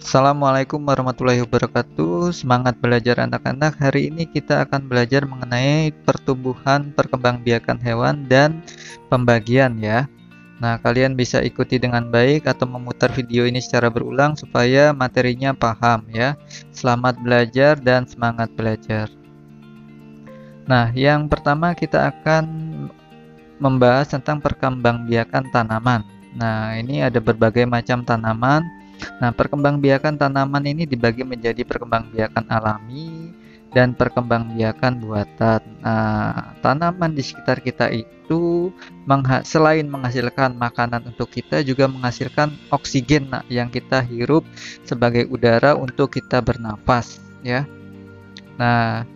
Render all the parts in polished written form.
Assalamualaikum warahmatullahi wabarakatuh. Semangat belajar anak-anak. Hari ini kita akan belajar mengenai pertumbuhan perkembangbiakan hewan dan pembagian ya. Nah, kalian bisa ikuti dengan baik atau memutar video ini secara berulang supaya materinya paham ya. Selamat belajar dan semangat belajar. Nah, yang pertama kita akan membahas tentang perkembangbiakan tanaman. Nah, ini ada berbagai macam tanaman. Nah, perkembangbiakan tanaman ini dibagi menjadi perkembangbiakan alami dan perkembangbiakan buatan. Nah, tanaman di sekitar kita itu selain menghasilkan makanan untuk kita, juga menghasilkan oksigen yang kita hirup sebagai udara untuk kita bernafas ya. Nah,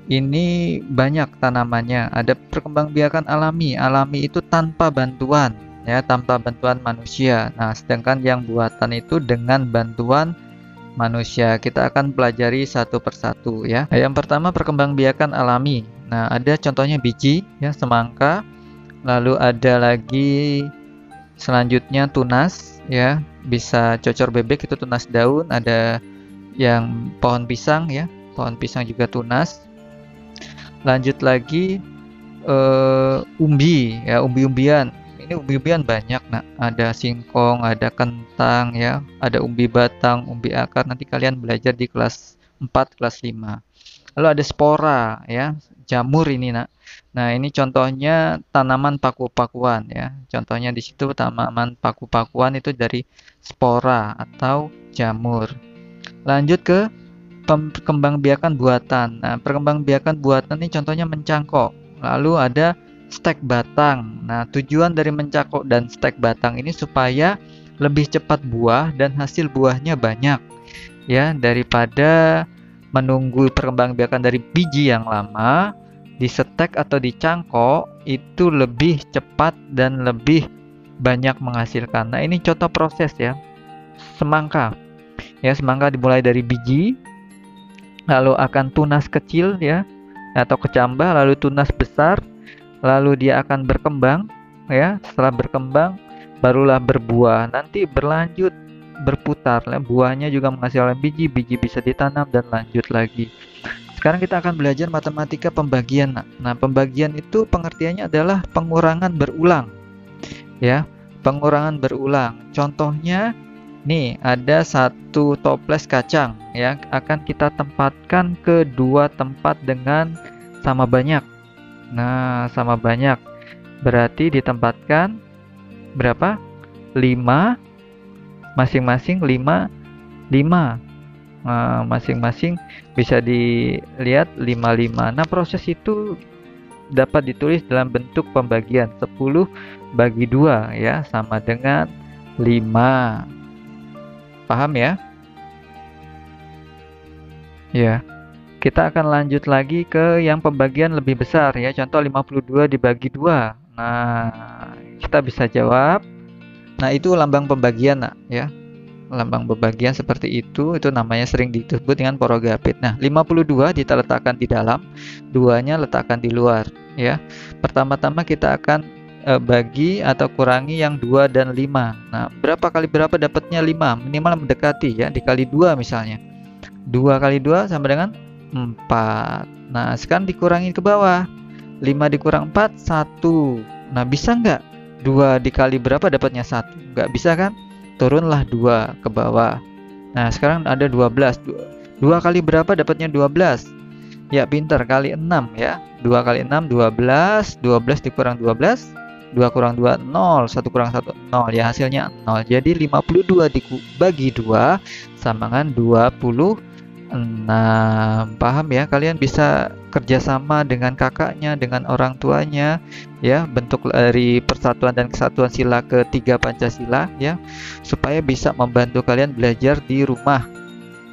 ini banyak tanamannya. Ada perkembangbiakan alami. Alami itu tanpa bantuan ya, tanpa bantuan manusia. Nah, sedangkan yang buatan itu dengan bantuan manusia. Kita akan pelajari satu persatu ya. Nah, yang pertama perkembangbiakan alami. Nah, ada contohnya biji ya, semangka. Lalu ada lagi selanjutnya tunas ya, bisa cocor bebek itu tunas daun. Ada yang pohon pisang ya, pohon pisang juga tunas. Lanjut lagi umbi ya, umbi-umbian. Ini umbi-umbian banyak. Nah, ada singkong, ada kentang ya, ada umbi batang, umbi akar. Nanti kalian belajar di kelas 4, kelas 5. Lalu ada spora ya, jamur ini nak. Nah, ini contohnya tanaman paku-pakuan ya. Contohnya di situ tanaman paku-pakuan itu dari spora atau jamur. Lanjut ke perkembangbiakan buatan. Nah, perkembangbiakan buatan ini contohnya mencangkok. Lalu ada stek batang. Nah, tujuan dari mencangkok dan stek batang ini supaya lebih cepat buah dan hasil buahnya banyak ya, daripada menunggu perkembangbiakan dari biji yang lama. Di stek atau dicangkok itu lebih cepat dan lebih banyak menghasilkan. Nah, ini contoh proses ya. Semangka. Ya, semangka dimulai dari biji, lalu akan tunas kecil ya, atau kecambah, lalu tunas besar, lalu dia akan berkembang ya. Setelah berkembang barulah berbuah, nanti berlanjut berputar ya. Buahnya juga menghasilkan biji, biji bisa ditanam dan lanjut lagi. Sekarang kita akan belajar matematika pembagian. Nah, pembagian itu pengertiannya adalah pengurangan berulang ya, pengurangan berulang. Contohnya nih, ada satu toples kacang ya, akan kita tempatkan ke dua tempat dengan sama banyak. Nah, sama banyak berarti ditempatkan berapa? 5, masing-masing 5, 5. Nah, masing-masing bisa dilihat 5. Nah, proses itu dapat ditulis dalam bentuk pembagian 10 bagi 2 ya, sama dengan 5. Paham ya? Ya. Kita akan lanjut lagi ke yang pembagian lebih besar ya. Contoh 52 dibagi 2. Nah, kita bisa jawab. Nah, itu lambang pembagian nak ya. Lambang pembagian seperti itu namanya sering disebut dengan porogapit. Nah, 52 kita letakkan di dalam, 2-nya letakkan di luar ya. Pertama-tama kita akan bagi atau kurangi yang 2 dan 5. Nah, berapa kali berapa dapatnya 5? Minimal mendekati ya, dikali 2 misalnya. 2 kali 2 sama dengan 4. Nah, sekarang dikurangi ke bawah. 5 dikurang 4, 1. Nah, bisa nggak 2 dikali berapa dapatnya 1? Nggak bisa kan? Turunlah 2 ke bawah. Nah, sekarang ada 12. 2 kali berapa dapatnya 12? Ya, pintar, kali 6 ya. 2 kali 6, 12. 12 dikurang 12. 2 kurang 2, 0. 1 kurang 1, 0. Ya, hasilnya 0. Jadi 52 dibagi 2 sama dengan 26. Paham ya? Kalian bisa kerjasama dengan kakaknya, dengan orang tuanya ya, bentuk dari persatuan dan kesatuan sila ketiga Pancasila ya, supaya bisa membantu kalian belajar di rumah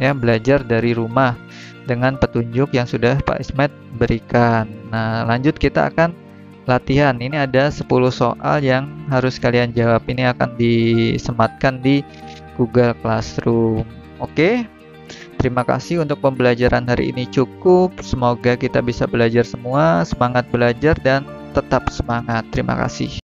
ya, belajar dari rumah dengan petunjuk yang sudah Pak Ismet berikan. Nah, lanjut kita akan latihan. Ini ada 10 soal yang harus kalian jawab. Ini akan disematkan di Google Classroom. Oke? Terima kasih untuk pembelajaran hari ini cukup. Semoga kita bisa belajar semua. Semangat belajar dan tetap semangat. Terima kasih.